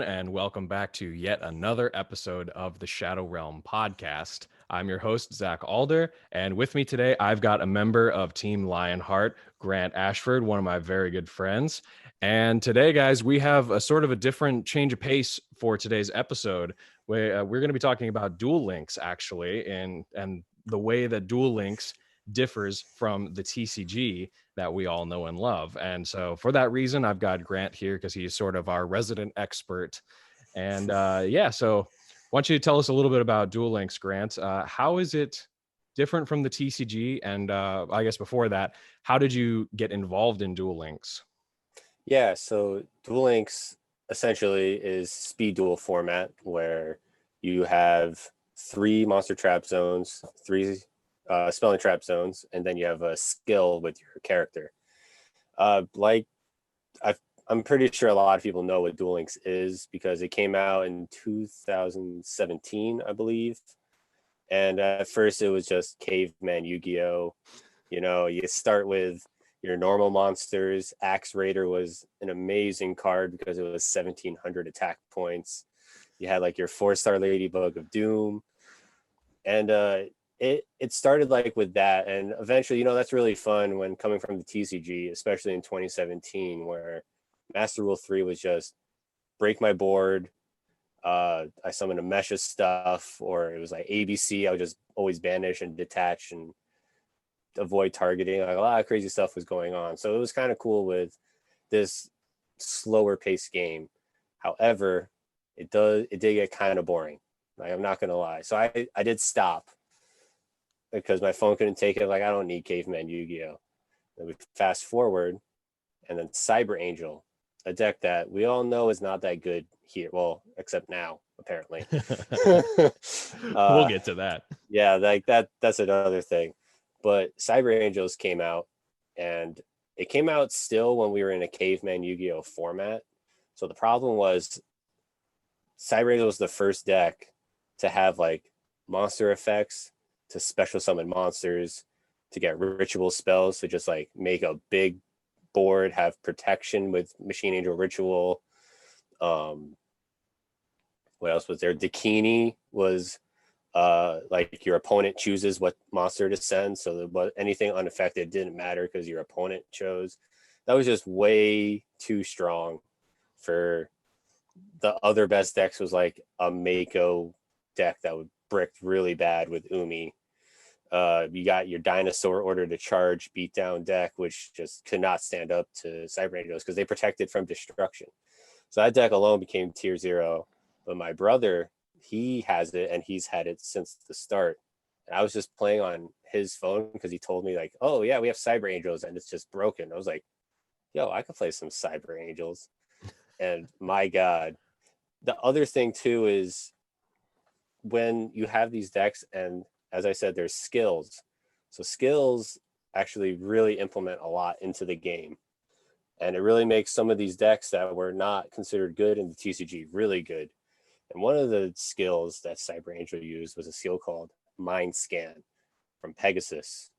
everyone, and welcome back to yet another episode of the Shadow Realm podcast. I'm your host, Zack Alder, and with me today, I've got a member of Team Lionheart, Grant Ashford, one of my very good friends. And today, guys, we have a sort of a different change of pace for today's episode. We're going to be talking about Duel Links, actually, and the way that Duel Links differs from the TCG that we all know and love. And so for that reason, I've got Grant here because he's sort of our resident expert. And so why don't you tell us a little bit about Duel Links, Grant? How is it different from the TCG? And I guess before that, how did you get involved in Duel Links? Yeah, so Duel Links essentially is speed duel format where you have 3 monster trap zones, 3 spelling trap zones, and then you have a skill with your character. Like I'm pretty sure a lot of people know what Duel Links is because it came out in 2017, I believe. And at first it was just caveman Yu-Gi-Oh. You start with your normal monsters. Axe Raider was an amazing card because it was 1700 attack points. You had like your 4-star Ladybug of Doom. And it started like with that. And eventually, that's really fun when coming from the TCG, especially in 2017, where Master Rule 3 was just break my board. I summoned a mesh of stuff, or it was like ABC. I would just always banish and detach and avoid targeting. Like a lot of crazy stuff was going on. So it was kind of cool with this slower paced game. However, it did get kind of boring. Like, I'm not gonna lie. So I did stop because my phone couldn't take it. Like, I don't need caveman Yu-Gi-Oh. Then we fast forward, and then Cyber Angel, a deck that we all know is not that good here. Well, except now, apparently. We'll get to that. Yeah, like that's another thing. But Cyber Angels came out, and it came out still when we were in a caveman Yu-Gi-Oh format. So the problem was Cyber Angel was the first deck to have like monster effects, to special summon monsters, to get ritual spells, to just like make a big board, have protection with Machine Angel Ritual. What else was there? Dakini was like your opponent chooses what monster to send, so that anything unaffected didn't matter because your opponent chose. That was just way too strong for the other best decks. Was like a Mako deck that would brick really bad with Umi. You got your Dinosaur Order to Charge beatdown deck, which just could not stand up to Cyber Angels because they protected from destruction. So that deck alone became tier 0. But my brother, he has it, and he's had it since the start. And I was just playing on his phone because he told me like, oh yeah, we have Cyber Angels and it's just broken. I was like, yo, I could play some Cyber Angels. And my God. The other thing too is when you have these decks, and as I said, there's skills. So skills actually really implement a lot into the game. And it really makes some of these decks that were not considered good in the TCG really good. And one of the skills that Cyber Angel used was a skill called Mind Scan from Pegasus,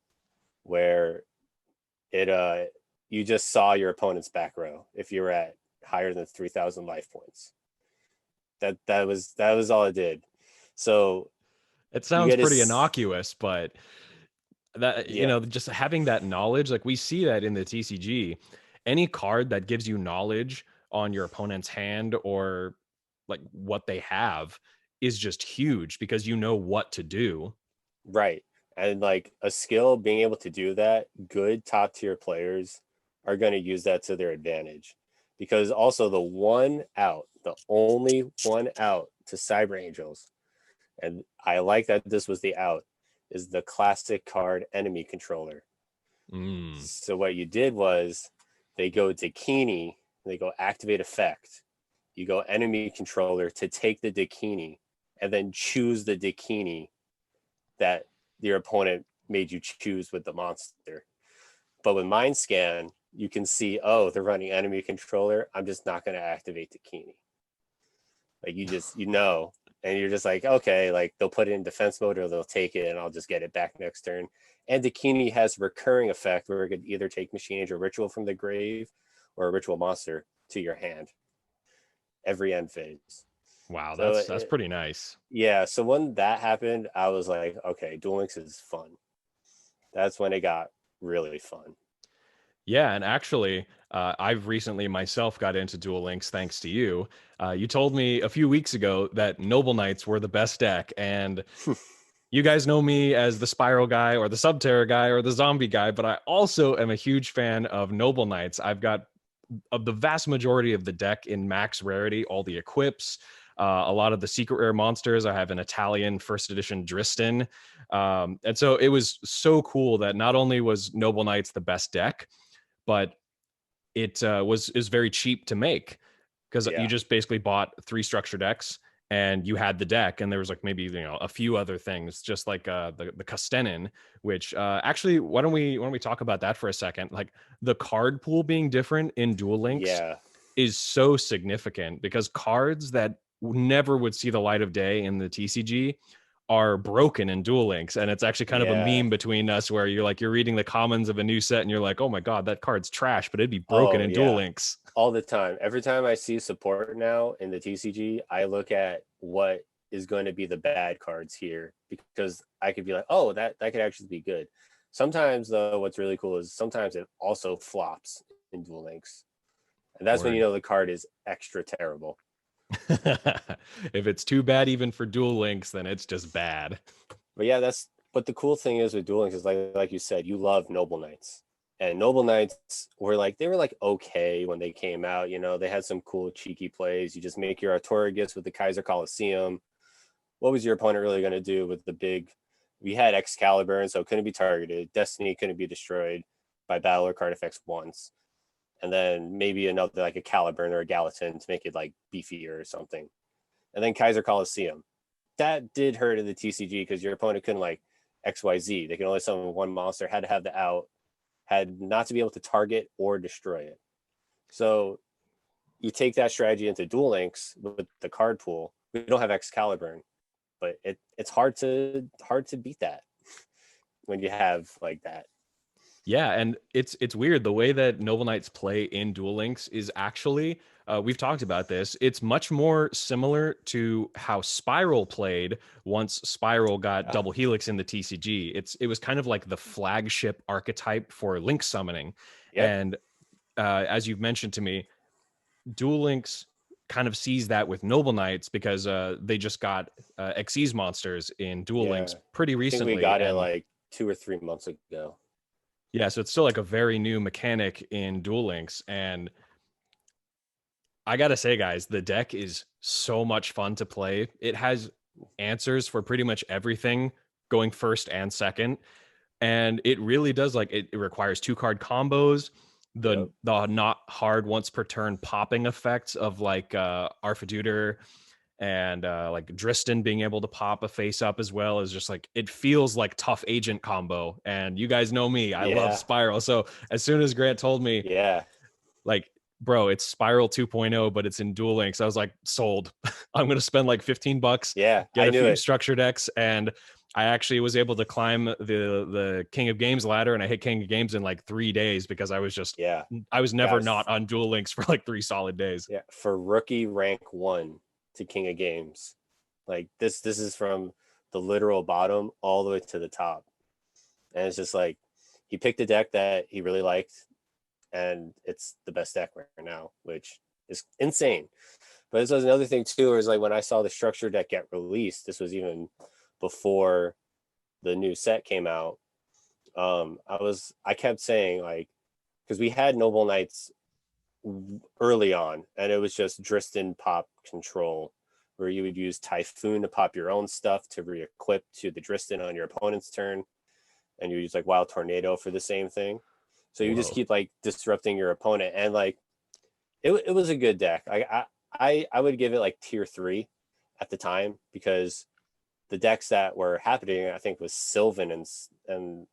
where it you just saw your opponent's back row if you were at higher than 3,000 life points. That was all it did. So It sounds pretty innocuous, but that, just having that knowledge, like we see that in the TCG, any card that gives you knowledge on your opponent's hand or like what they have is just huge because you know what to do. Right. And like a skill, being able to do that, good top tier players are going to use that to their advantage. Because also the only one out to Cyber Angels, and I like that this was the out, is the classic card Enemy Controller. So what you did was they go Dakini, they go Activate Effect, you go Enemy Controller to take the Dakini, and then choose the Dakini that your opponent made you choose with the monster. But with Mind Scan, you can see, oh, they're running Enemy Controller. I'm just not going to activate Dakini. Like and you're just like, okay, like they'll put it in defense mode or they'll take it and I'll just get it back next turn. And Dakini has recurring effect where it could either take Machine Age or Ritual from the grave or a Ritual monster to your hand. every end phase. Wow, So that's pretty nice. yeah, so when that happened, I was like, okay, Duel Links is fun. That's when it got really fun. Yeah, and actually, I've recently myself got into Duel Links thanks to you. You told me a few weeks ago that Noble Knights were the best deck, and you guys know me as the Spiral guy or the Subterra guy or the Zombie guy, but I also am a huge fan of Noble Knights. I've got of the vast majority of the deck in max rarity, all the equips, a lot of the secret rare monsters. I have an Italian first edition Driston. And so it was so cool that not only was Noble Knights the best deck, but it was is very cheap to make because you Yeah. just basically bought 3 structure decks and you had the deck, and there was like maybe a few other things, just like the Kastenin, which actually why don't we talk about that for a second? Like the card pool being different in Duel Links Yeah. is so significant because cards that never would see the light of day in the TCG are broken in Duel Links. And it's actually kind of a Yeah. meme between us where you're reading the commons of a new set and you're like, oh my God, that card's trash, but it'd be broken Oh in Duel yeah. Links. All the time. Every time I see support now in the TCG, I look at what is going to be the bad cards here because I could be like, oh, that could actually be good. Sometimes though, what's really cool is sometimes it also flops in Duel Links. And that's when you Word. know the card is extra terrible. If it's too bad even for Duel Links, then it's just bad. But yeah, that's but the cool thing is with Duel Links is like you said, you love Noble Knights. And Noble Knights were like okay when they came out. They had some cool cheeky plays. You just make your Artorigus with the Kaiser Coliseum. What was your opponent really going to do with the big? We had Excalibur, and so it couldn't be targeted. Destiny couldn't be destroyed by battle or card effects once. And then maybe another like a Caliburn or a Gallatin to make it like beefier or something. And then Kaiser Coliseum. That did hurt in the TCG because your opponent couldn't like XYZ. They could only summon one monster, had to have the out, had not to be able to target or destroy it. So you take that strategy into Duel Links with the card pool. We don't have Excalibur, but it's hard to beat that when you have like that. Yeah, and it's weird the way that Noble Knights play in Duel Links is actually we've talked about this. It's much more similar to how Spiral played once Spiral got Ah, Double Helix in the TCG. It was kind of like the flagship archetype for Link summoning, yep, and as you've mentioned to me, Duel Links kind of sees that with Noble Knights because they just got Xyz monsters in Duel Links yeah. pretty I think we recently, got it and like 2 or 3 months ago. yeah, so it's still like a very new mechanic in Duel Links. And I gotta say, guys, the deck is so much fun to play. It has answers for pretty much everything going first and second. And it really does like it requires 2 card combos, Yep. the not hard once per turn popping effects of like Arfaduder and like Driston being able to pop a face up as well is just like it feels like tough agent combo. And you guys know me, I love Yeah. Spiral. So as soon as Grant told me, Yeah. like, bro, it's Spiral 2.0, but it's in Duel Links, I was like, sold. I'm gonna spend like $15, Yeah. get I a knew few it. structure decks, and I actually was able to climb the King of Games ladder, and I hit King of Games in like 3 days because Yeah. I was Yeah. never not on Duel Links for like 3 solid days. Yeah. For rookie rank 1 to King of Games. Like this is from the literal bottom all the way to the top. And it's just like he picked a deck that he really liked, and it's the best deck right now, which is insane. But this was another thing too, is like when I saw the structure deck get released, this was even before the new set came out. I kept saying like, because we had Noble Knights early on, and it was just Driston pop control, where you would use Typhoon to pop your own stuff to re-equip to the Driston on your opponent's turn, and you use like Wild Tornado for the same thing. So you just Whoa. keep like disrupting your opponent, and like it was a good deck. I would give it like tier 3 at the time because the decks that were happening, I think, was Sylvan and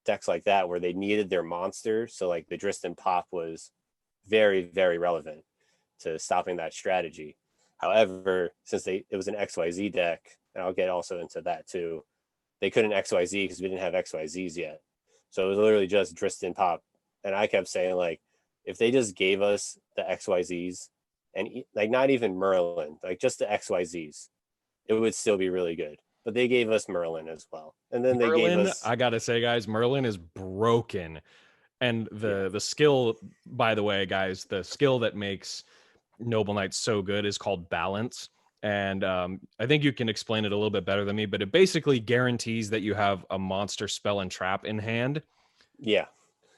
decks like that where they needed their monster. So like the Driston pop was very, very relevant to stopping that strategy. However, since it was an XYZ deck, and I'll get also into that too, they couldn't XYZ because we didn't have XYZs yet. So it was literally just Driston pop. And I kept saying like, if they just gave us the XYZs and like not even Merlin, like just the XYZs, it would still be really good. But they gave us Merlin as well, and then they gave Merlin, us I gotta say, guys, Merlin is broken. And yeah, the skill, by the way, guys, the skill that makes Noble Knights so good is called balance. And I think you can explain it a little bit better than me, but it basically guarantees that you have a monster spell and trap in hand. yeah.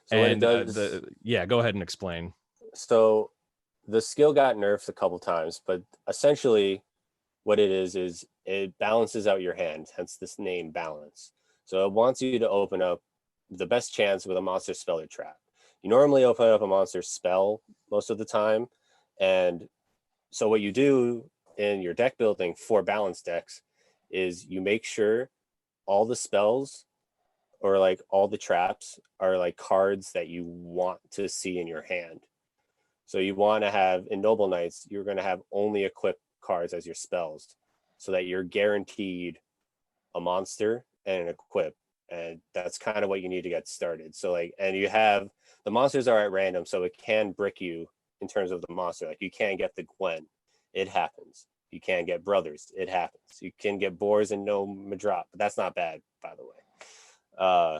So what it And does, go ahead and explain. so the skill got nerfed a couple times, but essentially what it is it balances out your hand, hence this name balance. So it wants you to open up the best chance with a monster spell or trap. You normally open up a monster spell most of the time, and so what you do in your deck building for balance decks is you make sure all the spells or like all the traps are like cards that you want to see in your hand. So you want to have in Noble Knights, you're going to have only equipped cards as your spells so that you're guaranteed a monster and an equip. And that's kind of what you need to get started. So like, and you have the monsters are at random, so it can brick you in terms of the monster. Like you can't get the Gwen, it happens. You can't get brothers, it happens. You can get boars and no Madrop, but that's not bad, by the way. Uh,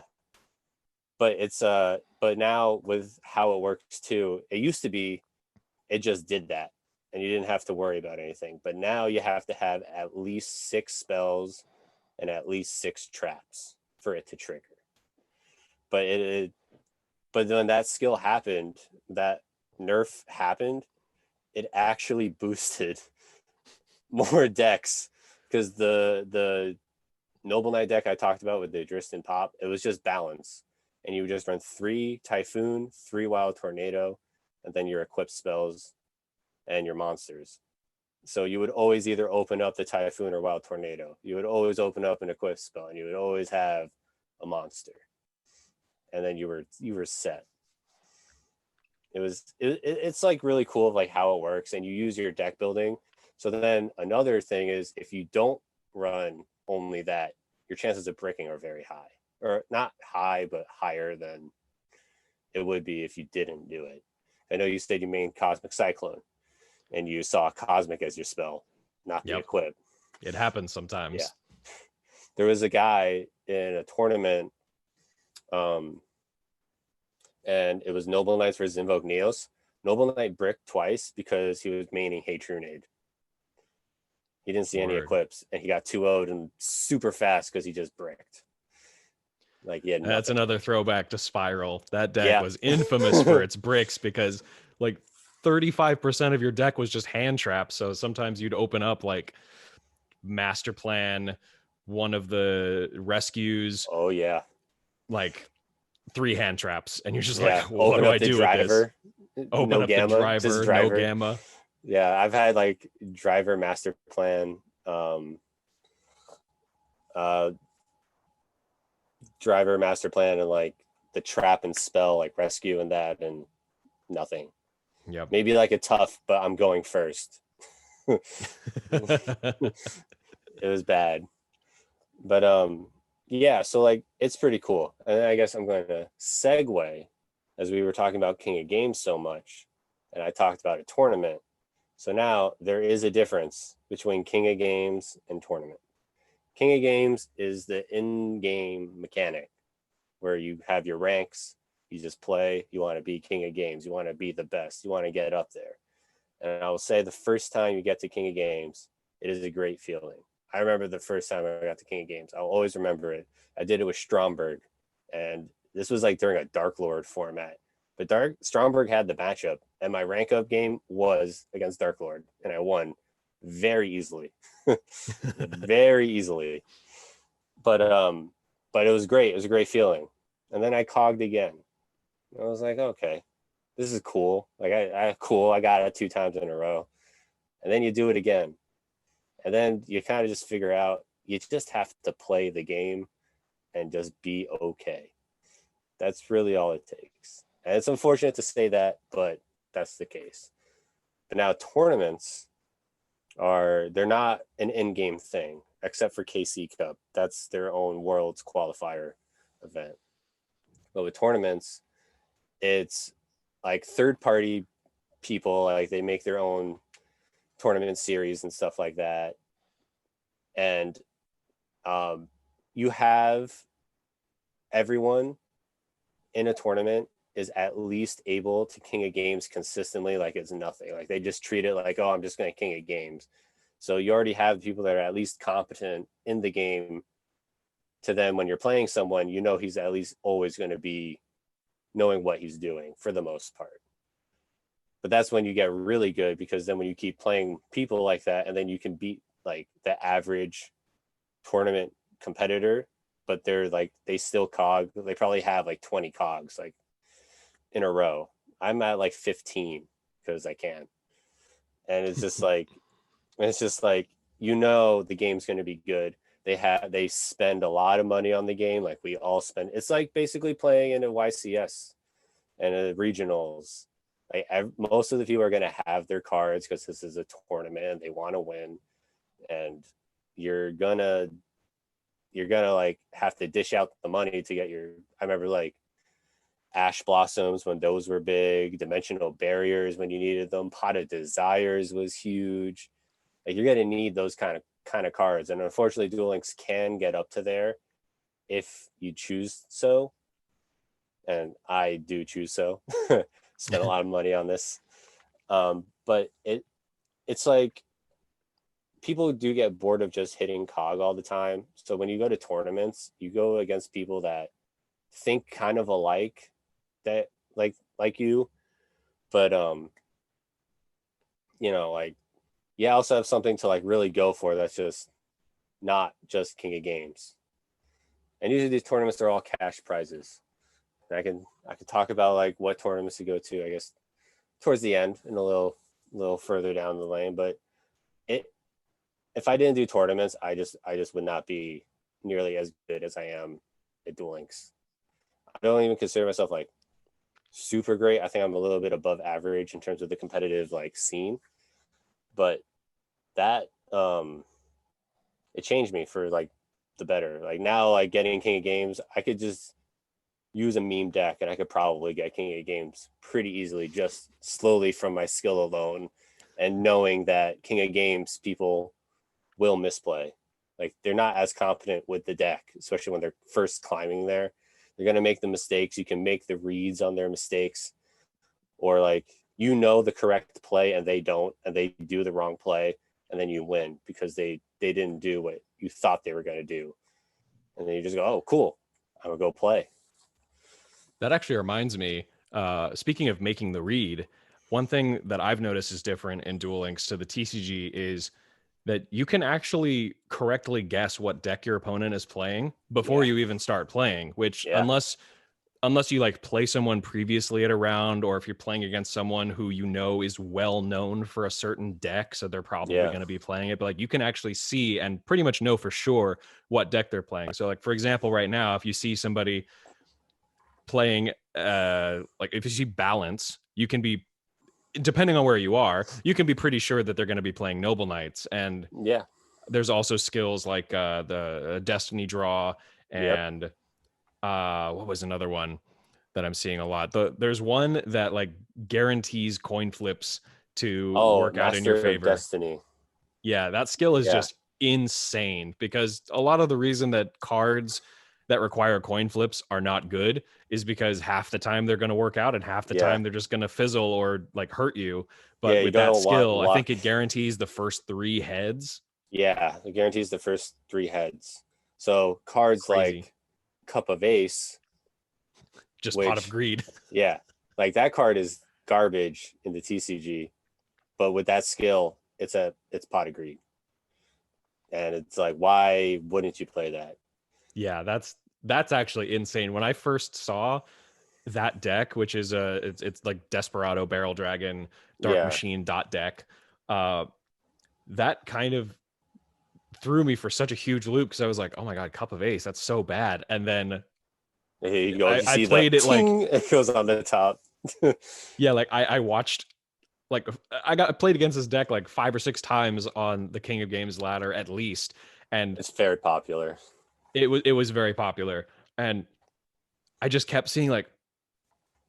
but now with how it works too, it used to be it just did that and you didn't have to worry about anything. But now you have to have at least 6 spells and at least 6 traps for it to trigger. But but when that skill happened, that nerf happened, it actually boosted more decks because the Noble Knight deck I talked about with the Dristan Pop, it was just balance. And you would just run 3 Typhoon, 3 Wild Tornado, and then your equipped spells and your monsters. So you would always either open up the Typhoon or Wild Tornado. You would always open up an equipped spell, and you would always have a monster. And then you were set. It's like really cool of like how it works, and you use your deck building. So then another thing is if you don't run only that, your chances of bricking are very high, or not high, but higher than it would be if you didn't do it. I know you said you main Cosmic Cyclone, and you saw Cosmic as your spell, not the Yep. equip. It happens sometimes. Yeah. There was a guy in a tournament, and it was Noble Knights versus Invoked Neos. Noble Knight bricked twice because he was maining Hey Trunade. He didn't see any equips, and he got 2-0'd and super fast because he just bricked. Like he had nothing. That's another throwback to Spiral. That deck was infamous for its bricks because like 35% of your deck was just hand traps. So sometimes you'd open up like Master Plan, one of the rescues. Oh yeah. Like 3 hand traps, and you're just yeah. like, what Open do up I the do driver. with this? Open No up gamma, the driver, just driver. no gamma. Yeah, I've had like driver Master Plan, driver Master Plan, and like the trap and spell like rescue and that, and nothing. Yep. Maybe like a tough, but I'm going first. It was bad. But yeah, so like it's pretty cool. And I guess I'm going to segue as we were talking about King of Games so much, and I talked about a tournament. So now there is a difference between King of Games and tournament. King of Games is the in-game mechanic where you have your ranks, you just play, you want to be King of Games, you want to be the best, you want to get up there. And I will say the first time you get to King of Games, it is a great feeling. I remember the first time I got to King of Games. I'll always remember it. I did it with Stromberg, and this was like during a Dark Lord format. But Stromberg had the matchup, and my rank up game was against Dark Lord, and I won very easily, very easily. But it was great. It was a great feeling. And then I cogged again. I was like, okay, this is cool. Like I got it 2 times in a row, and then you do it again. And then you kind of just figure out you just have to play the game and just be okay. That's really all it takes. And it's unfortunate to say that, but that's the case. But now tournaments they're not an in-game thing, except for KC Cup. That's their own Worlds qualifier event. But with tournaments, it's like third-party people, like they make their own tournament series and stuff like that. And you have everyone in a tournament is at least able to king of games consistently, like it's nothing. Like they just treat it like, oh, I'm just going to king of games. So you already have people that are at least competent in the game. To then, when you're playing someone, you know he's at least always going to be knowing what he's doing for the most part. But that's when you get really good, because then when you keep playing people like that, and then you can beat like the average tournament competitor, but they're like, they still they probably have like 20 cogs like in a row. I'm at like 15 because I can. And it's just like, you know, the game's going to be good. They spend a lot of money on the game, like we all spend. It's like basically playing in a YCS and a regionals. Like most of the people are going to have their cards because this is a tournament and they want to win, and you're gonna like have to dish out the money to get your. I remember like Ash Blossoms when those were big, Dimensional Barriers when you needed them, Pot of Desires was huge. Like you're gonna need those kind of cards, and unfortunately, Duel Links can get up to there if you choose so, and I do choose so. Spend a lot of money on this, but it's like people do get bored of just hitting cog all the time. So when you go to tournaments, you go against people that think kind of alike, that like you, but you know, like you also have something to like really go for that's just not just king of games. And usually these tournaments are all cash prizes. And I can talk about like what tournaments to go to, I guess, towards the end and a little further down the lane. But if I didn't do tournaments, I just would not be nearly as good as I am at Duel Links. I don't even consider myself like super great. I think I'm a little bit above average in terms of the competitive like scene. But that it changed me for like the better. Like now, like getting King of Games, I could just use a meme deck and I could probably get King of Games pretty easily, just slowly from my skill alone, and knowing that King of Games people will misplay. Like they're not as competent with the deck, especially when they're first climbing there. They're gonna make the mistakes. You can make the reads on their mistakes, or like you know the correct play and they don't, and they do the wrong play, and then you win because they didn't do what you thought they were gonna do, and then you just go, oh cool, I'm gonna go play. That actually reminds me, speaking of making the read, one thing that I've noticed is different in Duel Links to the TCG is that you can actually correctly guess what deck your opponent is playing before Yeah, you even start playing, which yeah, unless you like play someone previously at a round, or if you're playing against someone who you know is well known for a certain deck, so they're probably yeah, going to be playing it, but like you can actually see and pretty much know for sure what deck they're playing. So like for example, right now, if you see somebody playing like if you see balance, you can be, depending on where you are, you can be pretty sure that they're going to be playing Noble Knights. And yeah. there's also skills like the Destiny Draw, Yep. and what was another one that I'm seeing a lot? There's one that like guarantees coin flips to Oh, work out in your Master of favor. Destiny. Yeah, that skill is Yeah, just insane, because a lot of the reason that cards that require coin flips are not good is because half the time they're going to work out and half the yeah, time they're just going to fizzle or like hurt you. But yeah. You with that don't want skill, I think luck. it guarantees the first 3 heads. Yeah, it guarantees the first 3 heads. So cards Crazy. like Cup of Ace, Just pot of which, greed. yeah, like that card is garbage in the TCG, but with that skill, it's Pot of Greed, and it's like, why wouldn't you play that? Yeah, that's actually insane. When I first saw that deck, which is it's like Desperado Barrel Dragon Dark Yeah, Machine dot deck, uh that kind of threw me for such a huge loop, because I was like, oh my god, Cup of Ace, that's so bad. And then here you go. You I see the played it like, ting, it goes on the top. yeah, like I watched like I played against this deck like 5 or 6 times on the King of Games ladder at least, and It's very popular. it was very popular, and I just kept seeing like,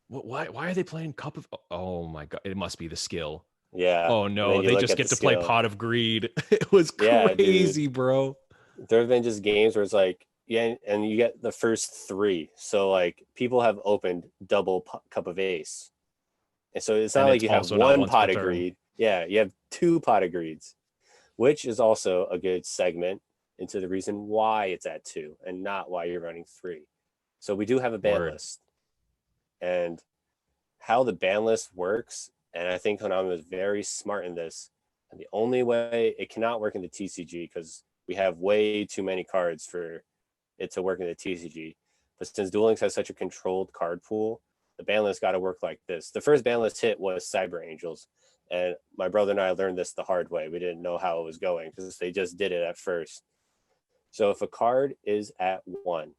why are they playing Cup of, oh my god, it must be the skill. Yeah. Oh And then no, you they look just at get the to play skill. Pot of Greed. It was Yeah, dude. crazy, bro. There have been just games where it's like, yeah, and you get the first three. So like people have opened double cup of ace. And so it's not And like it's you have also not one once per pot of turn. greed. Yeah, you have two pot of greeds, which is also a good segment into the reason why it's at two and not why you're running three. So we do have a ban Word. list. And how the ban list works, and I think Konami was very smart in this. And the only way it cannot work in the TCG because we have way too many cards for it to work in the TCG. But since Duel Links has such a controlled card pool, the ban list got to work like this. The first ban list hit was Cyber Angels, and my brother and I learned this the hard way. We didn't know how it was going because they just did it at first. So if a card is at one,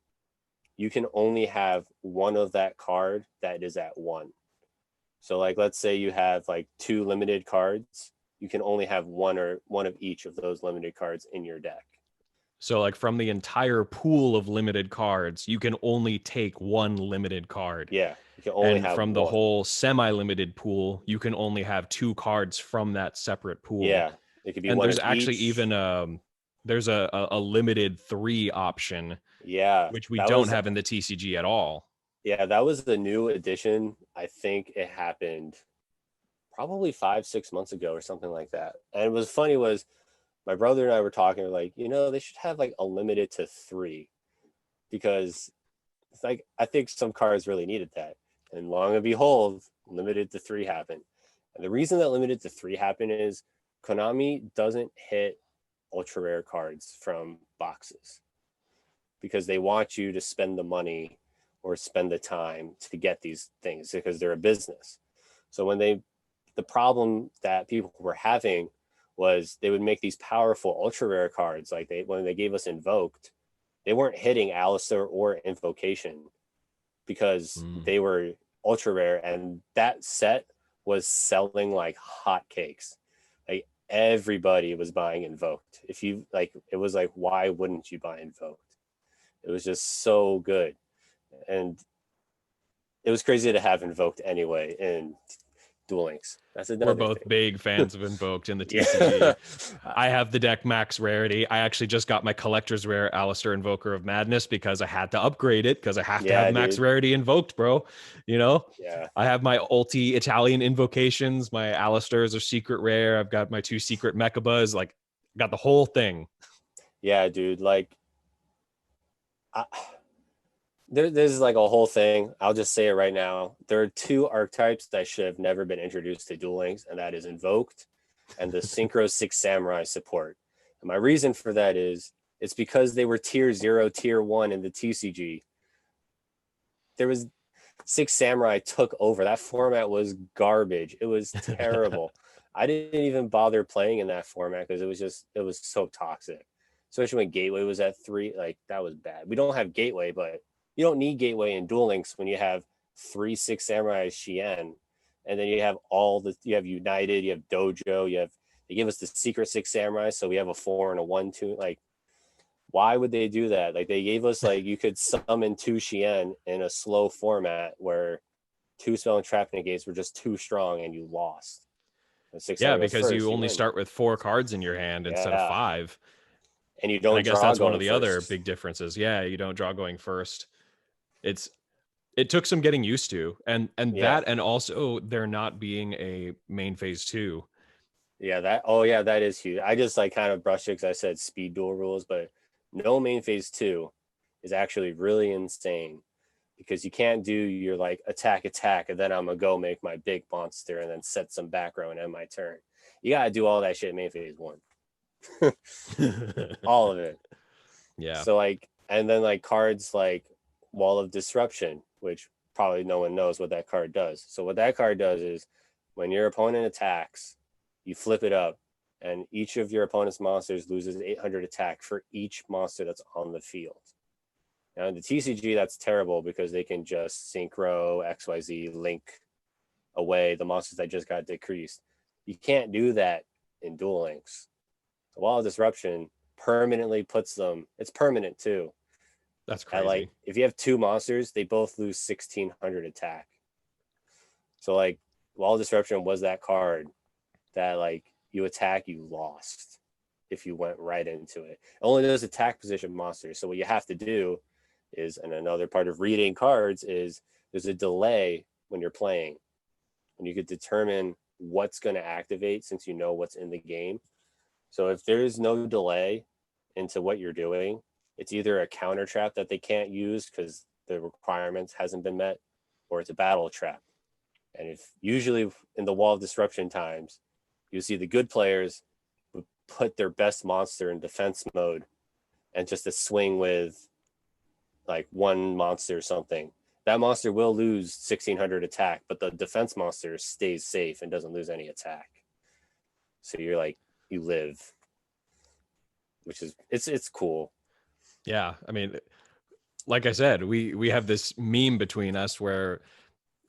you can only have one of that card that is at one. So like let's say you have like two limited cards, you can only have one of each of those limited cards in your deck. So like from the entire pool of limited cards, you can only take one limited card. Yeah, you can only And have from the one. whole semi-limited pool, you can only have two cards from that separate pool. Yeah, it could be And one there's of actually each. even there's a limited 3 option, Yeah, which we that don't was have in the TCG at all. that was the new edition. I think it happened probably 5-6 months ago or something like that. And it was funny was my brother and I were talking like, they should have like a limited to three because it's like I think some cards really needed that. And long and behold, limited to three happened. And the reason that limited to three happened is Konami doesn't hit ultra rare cards from boxes because they want you to spend the money or spend the time to get these things because they're a business. So the problem that people were having was they would make these powerful ultra rare cards. Like when they gave us Invoked, they weren't hitting Alistair or Invocation because Mm. they were ultra rare, and that set was selling like hotcakes. Like everybody was buying Invoked. If you like, it was like, why wouldn't you buy Invoked? It was just so good, and it was crazy to have Invoked anyway in Duel Links. That's We're another both thing. big fans of Invoked in the Yeah, TCG. I have the deck max rarity. I actually just got my collector's rare Alistair Invoker of Madness because I had to upgrade it because I have to have yeah, max dude. rarity invoked, bro. You know, Yeah, I have my ulti Italian invocations. My Alistairs are secret rare. I've got my 2 secret Mechabuzz. Like, got the whole thing. yeah, dude. Like, I, there's like a whole thing. I'll just say it right now. There are two archetypes that should have never been introduced to Duel Links, and that is Invoked and the Synchro 6 Samurai support. And my reason for that is it's because they were tier 0, tier 1 in the TCG. There was 6 Samurai took over. That format was garbage. It was terrible. I didn't even bother playing in that format because it was so toxic. Especially when Gateway was at 3, like that was bad. We don't have Gateway, but you don't need Gateway in Duel Links when you have 3 6 Samurai Shien, and then you have United, you have Dojo, they give us the secret 6 Samurai, so we have a 4 and a 1-2. Like, why would they do that? Like, they gave us like you could summon 2 Shien in a slow format where 2 spell and trap negates were just too strong and you lost. And 6 Yeah, Samurai goes because you first, you only win. start with 4 cards in your hand instead of Yeah, 5. and you And I don't guess draw that's one of going the other first. big differences. Yeah, you don't draw going first. It's it took some getting used to, Yeah, and also there not being a main phase 2. yeah, that is huge. I just like kind of brushed it because I said speed duel rules, but no main phase 2 is actually really insane because you can't do your like attack, and then I'm gonna go make my big monster and then set some back row and end my turn. You gotta do all that shit in main phase 1. All of it. Yeah. So like, and then like cards like Wall of Disruption, which probably no one knows what that card does. So what that card does is when your opponent attacks, you flip it up, and each of your opponent's monsters loses 800 attack for each monster that's on the field. Now in the TCG, that's terrible because they can just synchro XYZ link away the monsters that just got decreased. You can't do that in Duel Links. The Wall of Disruption permanently puts them. It's permanent too. That's At like crazy. if you have two monsters, they both lose 1600 attack. So like Wall of Disruption was that card that like you attack, you lost if you went right into it. Only those attack position monsters. So what you have to do is, and another part of reading cards is there's a delay when you're playing, and you could determine what's going to activate since you know what's in the game. So if there is no delay into what you're doing, it's either a counter trap that they can't use because the requirements hasn't been met, or it's a battle trap. And if usually in the wall of disruption times, you see the good players would put their best monster in defense mode and just a swing with like one monster or something. That monster will lose 1600 attack, but the defense monster stays safe and doesn't lose any attack. So you're like, you live, which is it's cool. Yeah, I mean, like I said, we have this meme between us where,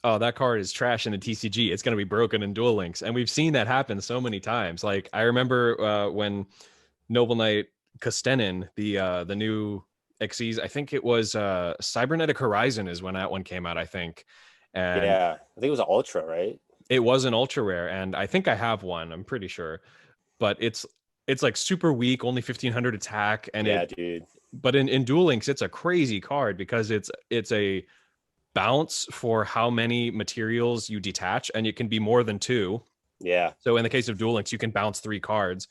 oh, that card is trash in a TCG. It's going to be broken in Duel Links. And we've seen that happen so many times. Like I remember when Noble Knight Kostenin, the new Xyz, I think it was Cybernetic Horizon is when that one came out, I think. And Yeah, I think it was an ultra, right? it was an ultra rare, and I think I have one, I'm pretty sure. But it's like super weak, only 1500 attack, and Yeah, dude. but in Duel Links, it's a crazy card because it's a bounce for how many materials you detach, and it can be more than 2. Yeah. So in the case of Duel Links, you can bounce 3 cards,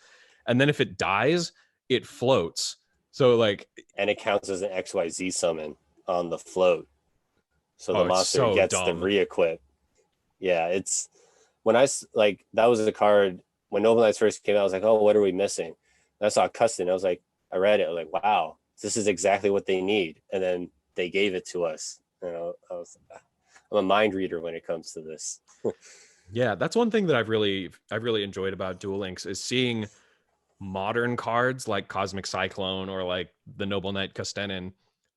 and then if it dies, it floats. So like, And it counts as an XYZ summon on the float. So the oh, it's monster so gets the dumb. re-equip. Yeah, it's when I like that was a card when Noble Knights first came out. I was like, oh, what are we missing? And I saw Custom. I was like, I read it. I was like, wow, this is exactly what they need. And then they gave it to us. You know, I'm a mind reader when it comes to this. Yeah, that's one thing that I've really enjoyed about Duel Links is seeing modern cards like Cosmic Cyclone or like the Noble Knight Kostenin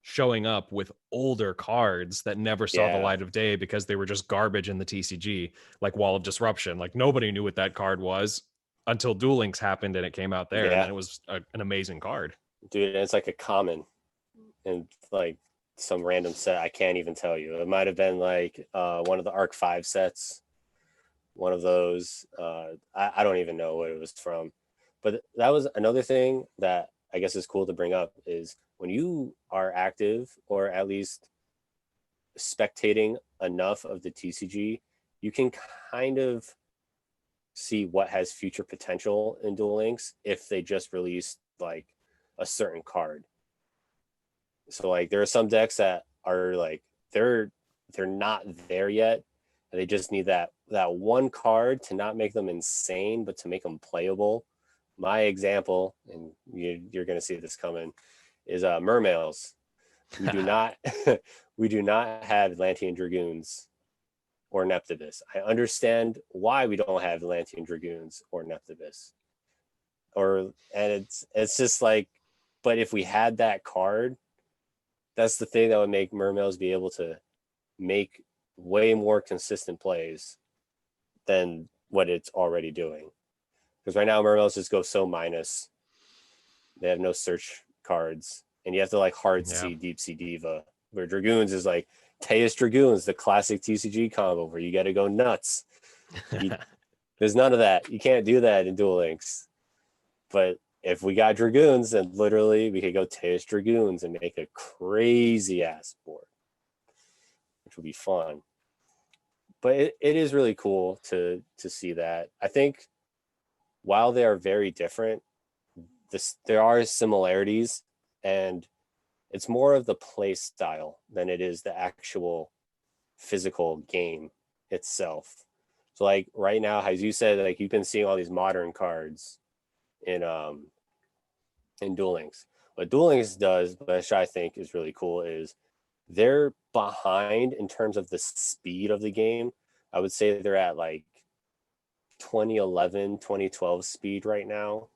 showing up with older cards that never saw the Yeah, light of day because they were just garbage in the TCG, like Wall of Disruption. Like nobody knew what that card was until Duel Links happened and it came out there, and then yeah, it was an amazing card. dude. And it's like a common and like some random set. I can't even tell you. It might have been like one of the Arc 5 sets, one of those. I don't even know what it was from. But that was another thing that I guess is cool to bring up is when you are active or at least spectating enough of the TCG, you can kind of see what has future potential in Duel Links if they just released like a certain card. So like there are some decks that are like they're not there yet, and they just need that one card to not make them insane, but to make them playable. My example, and you're going to see this coming, is Mermails. We do not we do not have Atlantean Dragoons or Neptibus. I understand why we don't have Atlantean Dragoons or Neptibus. And it's just like, but if we had that card, that's the thing that would make Mermails be able to make way more consistent plays than what it's already doing. Because right now Mermails just go so minus. They have no search cards, and you have to like hard Yeah. see Deep Sea Diva. Where Dragoons is like Teus Dragoons, the classic TCG combo where you got to go nuts. There's none of that. You can't do that in Duel Links. But if we got Dragoons, then literally we could go Teus Dragoons and make a crazy ass board, which would be fun. But it is really cool to see that. I think while they are very different, there are similarities, and it's more of the play style than it is the actual physical game itself. So like right now, as you said, like you've been seeing all these modern cards in Duel Links. What Duel Links does, which I think is really cool, is they're behind in terms of the speed of the game. I would say they're at like 2011, 2012 speed right now,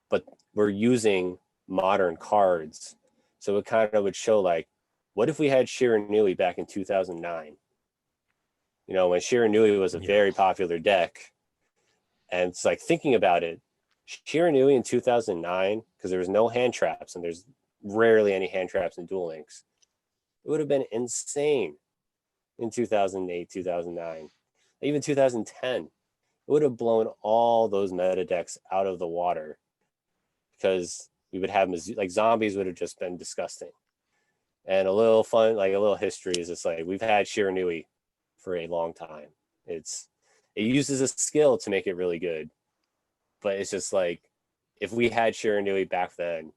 but we're using modern cards. So it kind of would show like, what if we had Shiranui back in 2009? You know, when Shiranui was a very popular deck. And it's like thinking about it, Shiranui in 2009, because there was no hand traps and there's rarely any hand traps in Duel Links, it would have been insane in 2008, 2009, even 2010. it would have blown all those meta decks out of the water, because we would have like zombies would have just been disgusting. And a little fun, like a little history, is just like we've had Shiranui for a long time. It uses a skill to make it really good, but it's just like if we had Shiranui back then,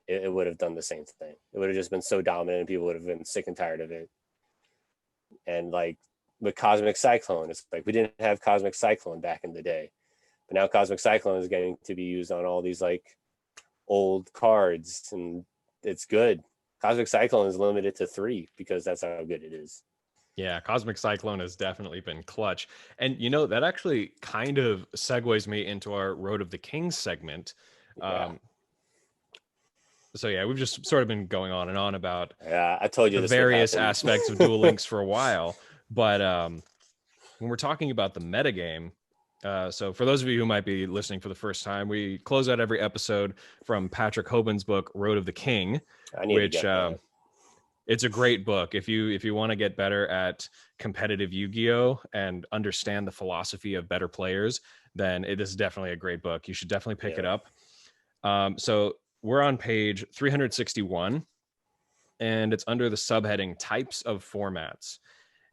it would have done the same thing. It would have just been so dominant, and people would have been sick and tired of it. And like with Cosmic Cyclone, it's like we didn't have Cosmic Cyclone back in the day, but now Cosmic Cyclone is getting to be used on all these like old cards, and it's good. Cosmic Cyclone is limited to 3 because that's how good it is. Yeah, Cosmic Cyclone has definitely been clutch. And, that actually kind of segues me into our Road of the Kings segment. Yeah. So, yeah, we've just sort of been going on and on about I told you the this various would happen. aspects of Duel Links for a while. But when we're talking about the metagame, so for those of you who might be listening for the first time, we close out every episode from Patrick Hoban's book, Road of the King, which it's a great book. If you want to get better at competitive Yu-Gi-Oh and understand the philosophy of better players, then it is definitely a great book. You should definitely pick it up. So we're on page 361, and it's under the subheading Types of Formats.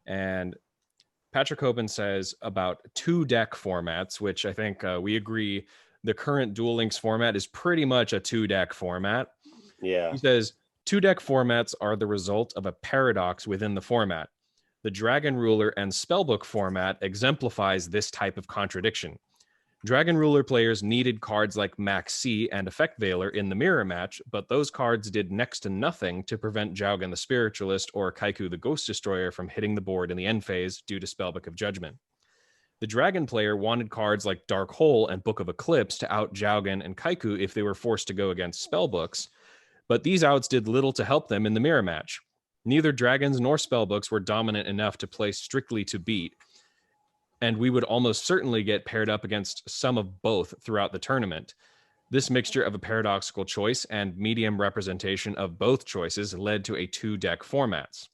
And Patrick Hoban says about 2-deck formats, which I think we agree the current Duel Links format is pretty much a 2-deck format. Yeah. He says 2-deck formats are the result of a paradox within the format. The Dragon Ruler and Spellbook format exemplifies this type of contradiction. Dragon Ruler players needed cards like Max C and Effect Veiler in the mirror match, but those cards did next to nothing to prevent Jowgen the Spiritualist or Kaiku the Ghost Destroyer from hitting the board in the end phase due to Spellbook of Judgment. The Dragon player wanted cards like Dark Hole and Book of Eclipse to out Jowgen and Kaiku if they were forced to go against Spellbooks, but these outs did little to help them in the mirror match. Neither Dragons nor Spellbooks were dominant enough to play strictly to beat, and we would almost certainly get paired up against some of both throughout the tournament. This mixture of a paradoxical choice and medium representation of both choices led to a 2-deck formats.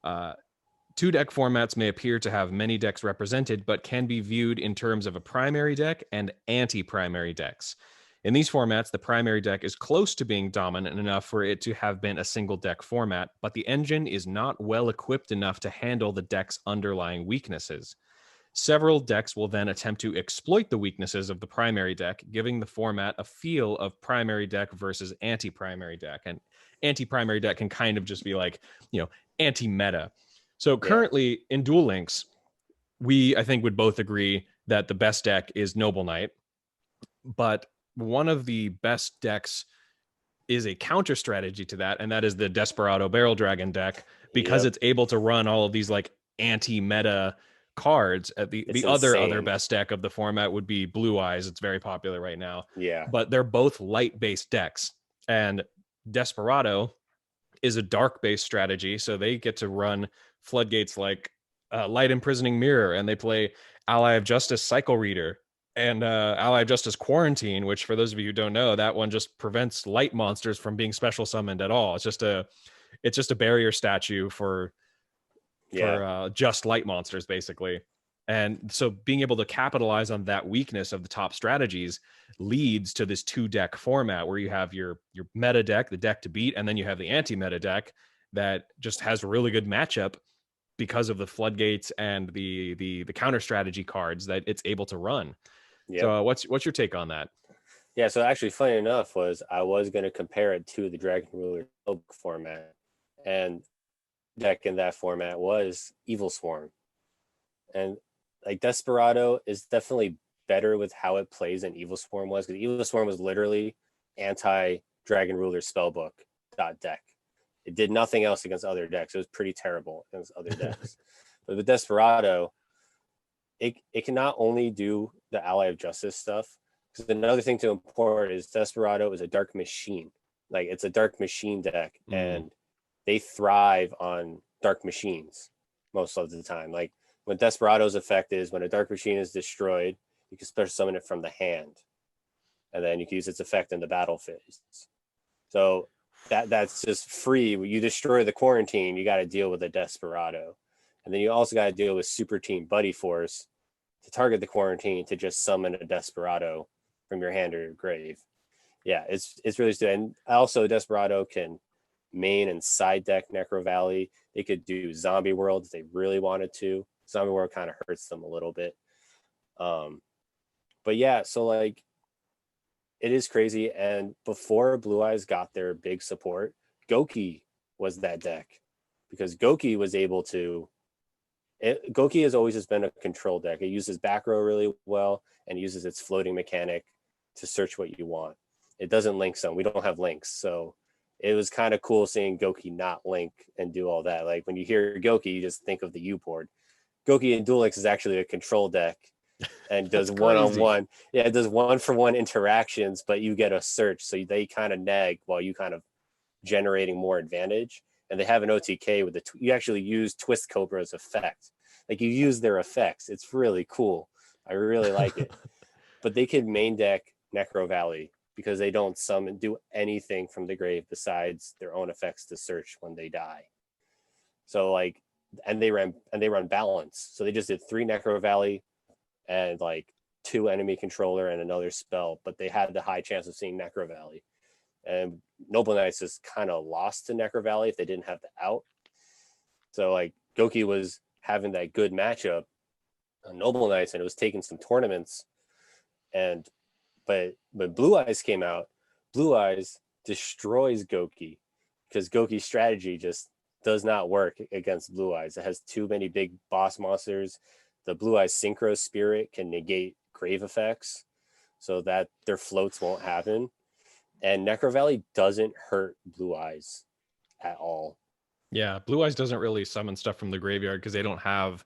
2-deck formats may appear to have many decks represented, but can be viewed in terms of a primary deck and anti-primary decks. In these formats, the primary deck is close to being dominant enough for it to have been a single deck format, but the engine is not well equipped enough to handle the deck's underlying weaknesses. Several decks will then attempt to exploit the weaknesses of the primary deck, giving the format a feel of primary deck versus anti-primary deck. And anti-primary deck can kind of just be like, anti-meta. So currently in Duel Links, we, I think, would both agree that the best deck is Noble Knight, but one of the best decks is a counter strategy to that, and that is the Desperado Barrel Dragon deck, because it's able to run all of these like anti-meta cards. The other best deck of the format would be Blue Eyes. It's very popular right now. But they're both light-based decks, and Desperado is a dark-based strategy, so they get to run floodgates like Light Imprisoning Mirror, and they play Ally of Justice Cycle Reader and Ally of Justice Quarantine, which for those of you who don't know, that one just prevents light monsters from being special summoned at all. It's just a barrier statue for just light monsters, basically. And so being able to capitalize on that weakness of the top strategies leads to this 2-deck format where you have your meta deck, the deck to beat, and then you have the anti-meta deck that just has a really good matchup because of the floodgates and the counter strategy cards that it's able to run. So what's your take on that? Yeah, so actually funny enough I was going to compare it to the Dragon Ruler format, and deck in that format was Evil Swarm. And like Desperado is definitely better with how it plays than Evil Swarm was, because Evil Swarm was literally anti Dragon Ruler Spellbook deck. It did nothing else against other decks. It was pretty terrible against other decks. But with Desperado, it can not only do the Ally of Justice stuff, because another thing to import is Desperado is a dark machine. Like it's a dark machine deck, and they thrive on dark machines most of the time. Like when Desperado's effect is when a dark machine is destroyed, you can special summon it from the hand, and then you can use its effect in the battle phase. So that's just free. When you destroy the Quarantine, you got to deal with a Desperado, and then you also got to deal with Super Team Buddy Force, to target the quarantine to just summon a Desperado from your hand or your grave. Yeah, it's really stupid. And also Desperado can main and side deck Necro Valley. They could do Zombie World if they really wanted to. Zombie World kind of hurts them a little bit. But yeah, so like it is crazy. And before Blue Eyes got their big support, Goki was that deck because Goki was able to. Goki has always just been a control deck. It uses back row really well and uses its floating mechanic to search what you want. It doesn't link some. We don't have links, so it was kind of cool seeing Goki not link and do all that. Like when you hear Goki, you just think of the U board. Goki in Duel Links is actually a control deck and does one-on-one. Yeah, it does 1-for-1 interactions, but you get a search, so they kind of nag while you kind of generating more advantage. And they have an OTK with you actually use Twist Cobra's effect. Like you use their effects. It's really cool. I really like it. But they could main deck Necro Valley because they don't do anything from the grave besides their own effects to search when they die. So like, and they run balance. So they just did 3 Necro Valley and like 2 enemy controller and another spell, but they had the high chance of seeing Necro Valley. And Noble Knights just kind of lost to Necro Valley if they didn't have the out. So like Goki was having that good matchup on Noble Knights and it was taking some tournaments. And but Blue Eyes came out, Blue Eyes destroys Goki because Goki's strategy just does not work against Blue Eyes. It has too many big boss monsters. The Blue Eyes Synchro Spirit can negate grave effects so that their floats won't happen. And Necro Valley doesn't hurt Blue Eyes at all. Yeah, Blue Eyes doesn't really summon stuff from the graveyard because they don't have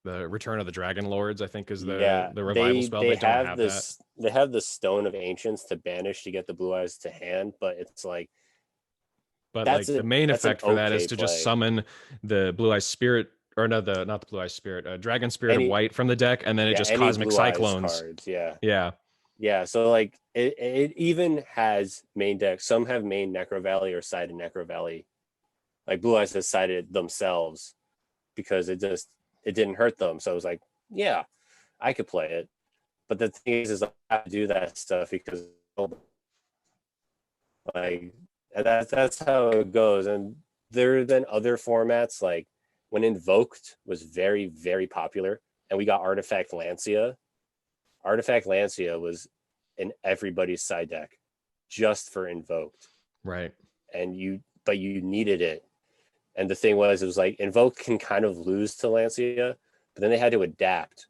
the Return of the Dragon Lords, I think is the revival spell. They don't have that. They have the Stone of Ancients to banish to get the Blue Eyes to hand, but it's like the main effect for that is to just summon the Blue Eyes Spirit, or not the Blue Eyes Spirit, Dragon Spirit of White from the deck, and then it just Cosmic Cyclones. Cards, yeah. So like it even has main deck. Some have main Necro Valley or sided Necro Valley. Like Blue Eyes has sided themselves because it didn't hurt them. So I was like, yeah, I could play it. But the thing is I have to do that stuff because like that's how it goes. And there have been other formats like when Invoked was very, very popular and we got Artifact Lancia. Artifact Lancia was in everybody's side deck just for Invoked. Right. But you needed it. And the thing was, it was like Invoked can kind of lose to Lancia, but then they had to adapt.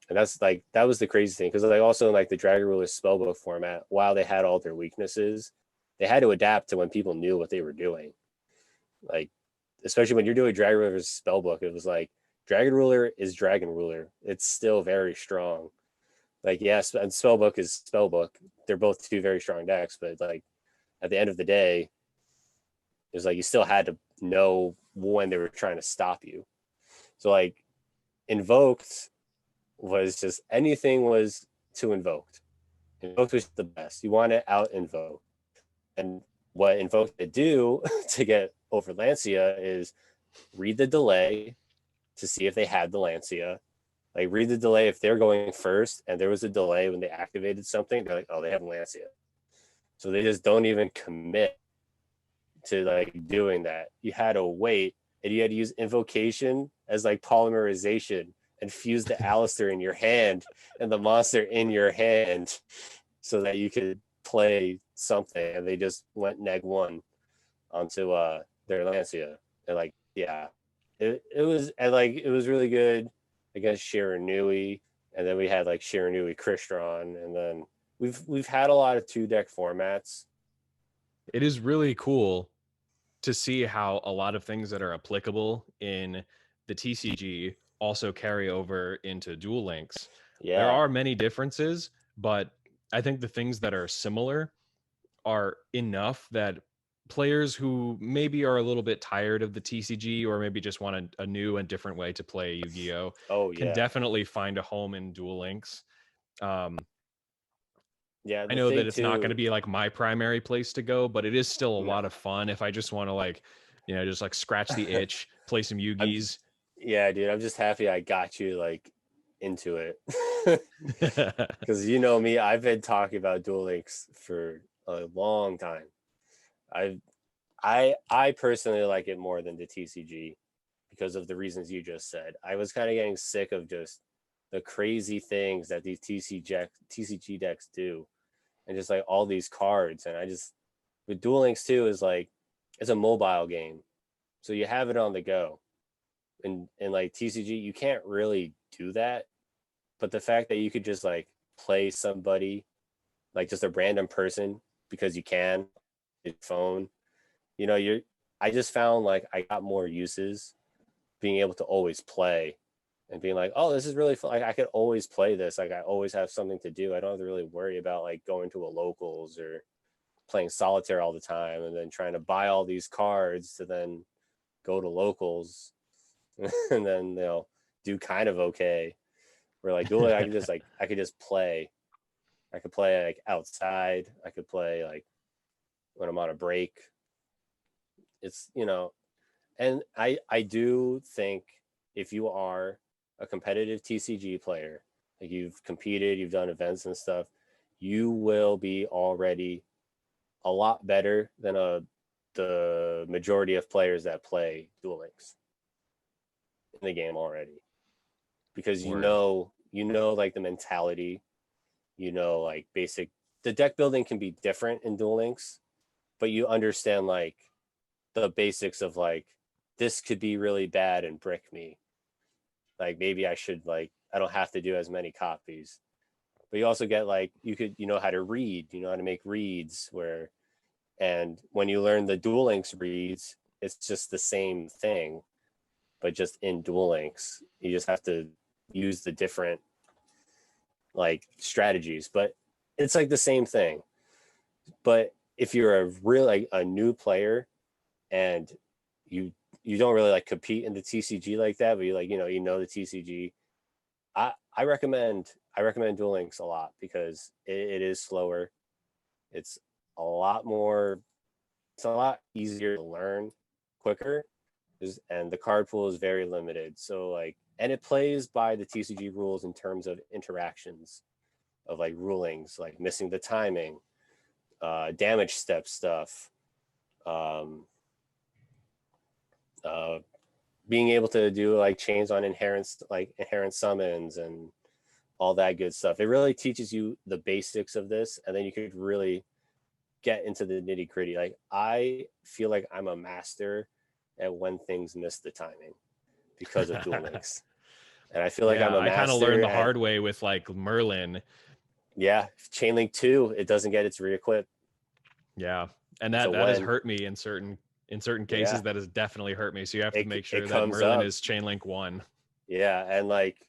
And that was the crazy thing. Because like also in like the Dragon Ruler spellbook format, while they had all their weaknesses, they had to adapt to when people knew what they were doing. Like, especially when you're doing Dragon Ruler's spellbook, it was like Dragon Ruler is Dragon Ruler. It's still very strong. Like, yes, and spellbook is spellbook. They're both 2 very strong decks, but like at the end of the day, it was like you still had to know when they were trying to stop you. So like Invoked was just anything was to Invoked. Invoked was the best. You want to out Invoke. And what Invoked to do to get over Lancia is read the delay to see if they had the Lancia. Like read the delay if they're going first and there was a delay when they activated something, they're like, oh, they have Lancia. So they just don't even commit to like doing that. You had to wait and you had to use invocation as like polymerization and fuse the Alistair in your hand and the monster in your hand so that you could play something. And they just went neg 1 onto their Lancia. And like, yeah, it was really good against Shiranui. And then we had like Shiranui Crystron. And then we've had a lot of 2-deck formats. It is really cool to see how a lot of things that are applicable in the TCG also carry over into Duel Links. Yeah. There are many differences, but I think the things that are similar are enough that players who maybe are a little bit tired of the TCG or maybe just want a new and different way to play Yu-Gi-Oh can definitely find a home in Duel Links. Yeah, I know that it's not going to be like my primary place to go, but it is still a lot of fun if I just want to like, just like scratch the itch, play some Yu-Gis. Yeah, dude, I'm just happy I got you like into it. Because you know me, I've been talking about Duel Links for a long time. I I personally like it more than the TCG because of the reasons you just said. I was kind of getting sick of just the crazy things that these TCG decks do, and just like all these cards. And I just with Duel Links too is like it's a mobile game, so you have it on the go. And like TCG, you can't really do that. But the fact that you could just like play somebody, like just a random person, because you can, your phone, you're. I just found like I got more uses being able to always play and being like, oh, this is really fun. Like I could always play this. Like I always have something to do. I don't have to really worry about like going to a locals or playing solitaire all the time and then trying to buy all these cards to then go to locals and then they'll do kind of okay. Where like dueling, I could just play. I could play like outside. I could play like when I'm on a break. It's and I do think if you are a competitive TCG player, like you've competed, you've done events and stuff, you will be already a lot better than the majority of players that play Duel Links in the game already, because Word. like the mentality, like basic. The deck building can be different in Duel Links, but you understand like the basics of like this could be really bad and brick me. Like maybe I should like I don't have to do as many copies. But you also get like you know how to read, you know how to make reads where and when you learn the Duel Links reads, it's just the same thing, but just in Duel Links. You just have to use the different like strategies, but it's like the same thing. But if you're a real like a new player and you you don't really like compete in the TCG like that, but you like the TCG. I recommend Duel Links a lot because it is slower. It's a lot more. It's a lot easier to learn quicker, and the card pool is very limited. So like, and it plays by the TCG rules in terms of interactions of like rulings, like missing the timing, damage step stuff, um, uh, being able to do like chains on inherent summons and all that good stuff. It really teaches you the basics of this, and then you could really get into the nitty gritty. Like I feel like I'm a master at when things miss the timing because of Duel Links, and I feel like I'm Yeah, a I kind of learned master the at hard way with like Merlin. Chainlink 2. It doesn't get its reequip, Yeah. And so that has when hurt me in certain yeah cases. That has definitely hurt me. So you have to make it sure that comes Merlin up, is Chainlink 1. yeah, and like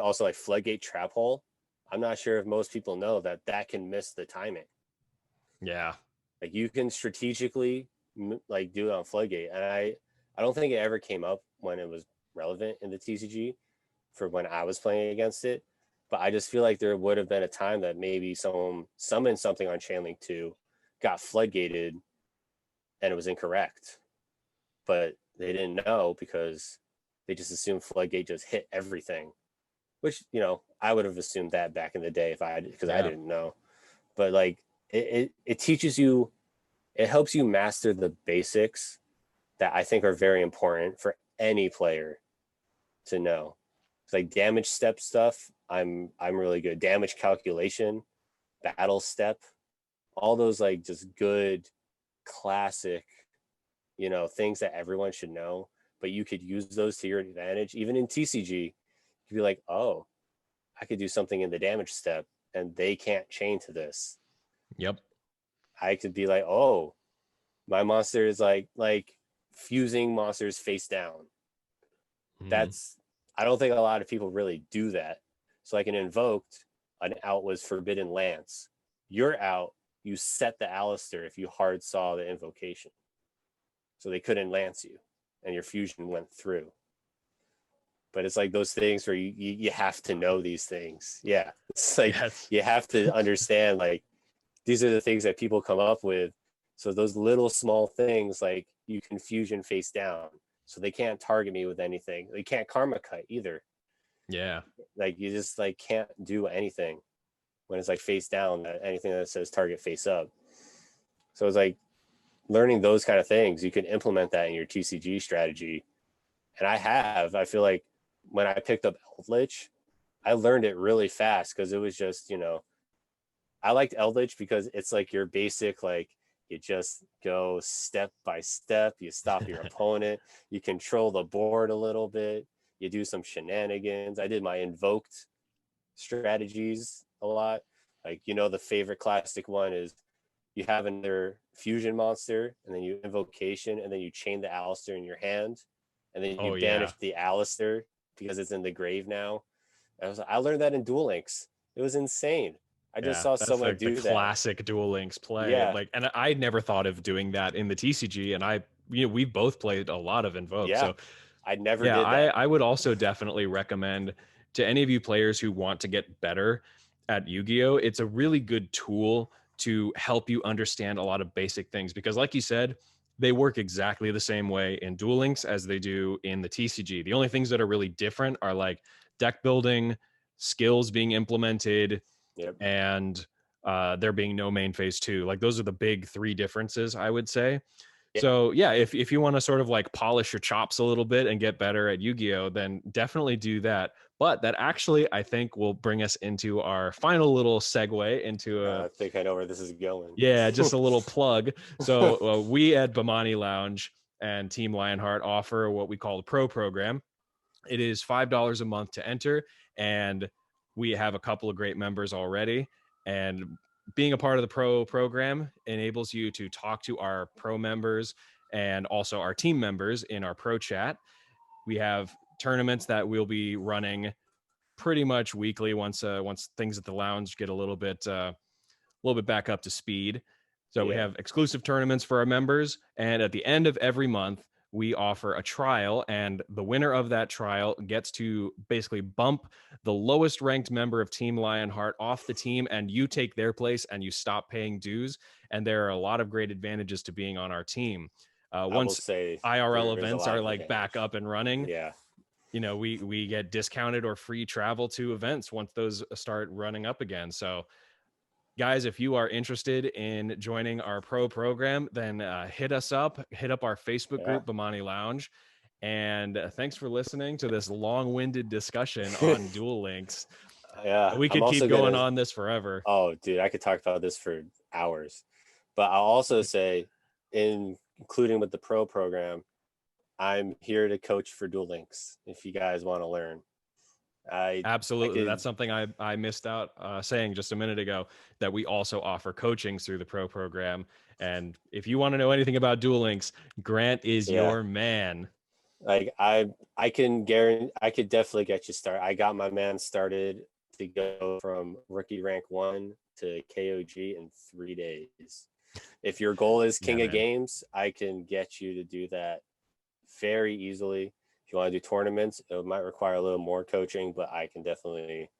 also like Floodgate Trap Hole. I'm not sure if most people know that that can miss the timing. Yeah. Like you can strategically like do it on Floodgate, and I don't think it ever came up when it was relevant in the TCG for when I was playing against it. But I just feel like there would have been a time that maybe someone summoned something on Chainlink 2, got floodgated, and it was incorrect. But they didn't know because they just assumed Floodgate just hit everything, which, I would have assumed that back in the day because I Yeah. didn't know. But like it teaches you, it helps you master the basics that I think are very important for any player to know. It's like damage step stuff. I'm really good. Damage calculation, battle step, all those like just good classic, things that everyone should know. But you could use those to your advantage. Even in TCG, you could be like, oh, I could do something in the damage step, and they can't chain to this. Yep. I could be like, oh, my monster is like fusing monsters face down. Hmm. That's I don't think a lot of people really do that. So like an invoked, an out was Forbidden Lance. You're out, you set the Alistair if you hard saw the invocation. So they couldn't lance you, and your fusion went through. But it's like those things where you have to know these things. Yeah. It's like Yes. you have to understand like these are the things that people come up with. So those little small things like you can fusion face down. so they can't target me with anything. They can't karma cut either. Yeah. Like you just like can't do anything when it's like face down, anything that says target face up. So it's like learning those kind of things. You can implement that in your TCG strategy. And I feel like when I picked up Eldritch, I learned it really fast because it was just, I liked Eldritch because it's like your basic, like you just go step by step, you stop your opponent, you control the board a little bit, you do some shenanigans. I did my invoked strategies a lot. Like, the favorite classic one is you have another fusion monster and then you invocation and then you chain the Alistair in your hand and then you Oh yeah. banish the Alistair because it's in the grave now. I learned that in Duel Links. It was insane. I just Yeah, saw that's someone the do that. classic Duel Links play. Yeah, Like, and I never thought of doing that in the TCG, and we both played a lot of Invoke. yeah. So I never yeah, did that. I would also definitely recommend to any of you players who want to get better at Yu-Gi-Oh, it's a really good tool to help you understand a lot of basic things because, like you said, they work exactly the same way in Duel Links as they do in the TCG. The only things that are really different are like deck building, skills being implemented, Yep. and there being no main phase two. Like those are the big three differences, I would say. Yeah. So yeah, if you want to sort of like polish your chops a little bit and get better at Yu-Gi-Oh, then definitely do that. But that actually, I think, will bring us into our final little segue into I think I know where this is going. just a little plug. So we at Bemani Lounge and Team Lionheart offer what we call the Pro program. It is $5 a month to enter, and we have a couple of great members already. And being a part of the Pro program enables you to talk to our Pro members and also our team members in our Pro chat. We have tournaments that we'll be running pretty much weekly once things at the lounge get a little bit back up to speed. So we Yeah. have exclusive tournaments for our members, and at the end of every month, we offer a trial, and the winner of that trial gets to basically bump the lowest ranked member of Team Lionheart off the team, and you take their place and you stop paying dues. And there are a lot of great advantages to being on our team. I will Once say IRL there is a events lot are of like back advantage. up and running, Yeah. we get discounted or free travel to events once those start running up again. So guys, if you are interested in joining our Pro program, then hit us up, hit up our Facebook Yeah. group, Bemani Lounge. And thanks for listening to this long-winded discussion on Duel Links. Yeah. We I'm could keep also going gonna on this forever. Oh, dude, I could talk about this for hours. But I'll also say, including with the Pro program, I'm here to coach for Duel Links if you guys want to learn. I Absolutely. could That's something I missed out saying just a minute ago, that we also offer coachings through the Pro program. And if you want to know anything about Duel Links, Grant is yeah. your man. Like I can guarantee I could definitely get you started. I got my man started to go from rookie rank 1 to KOG in 3 days. If your goal is Yeah, King of man. Games, I can get you to do that very easily. If you want to do tournaments, it might require a little more coaching, but I can definitely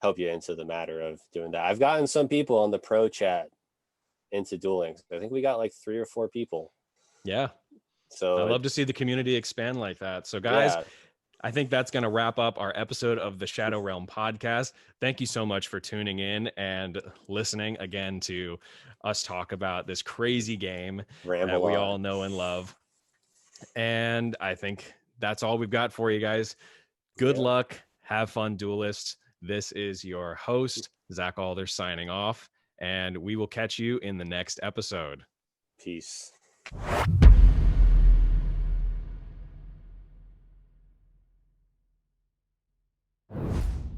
help you into the matter of doing that. I've gotten some people on the Pro chat into Duel Links. I think we got like 3 or 4 people. Yeah. I So love to see the community expand like that. So, guys, yeah, I think that's going to wrap up our episode of the Shadow Realm podcast. Thank you so much for tuning in and listening again to us talk about this crazy game that ramble we on. all know and love. And I think that's all we've got for you guys. Good Yeah. luck. Have fun, duelists. This is your host, Zack Alder, signing off. And we will catch you in the next episode. Peace.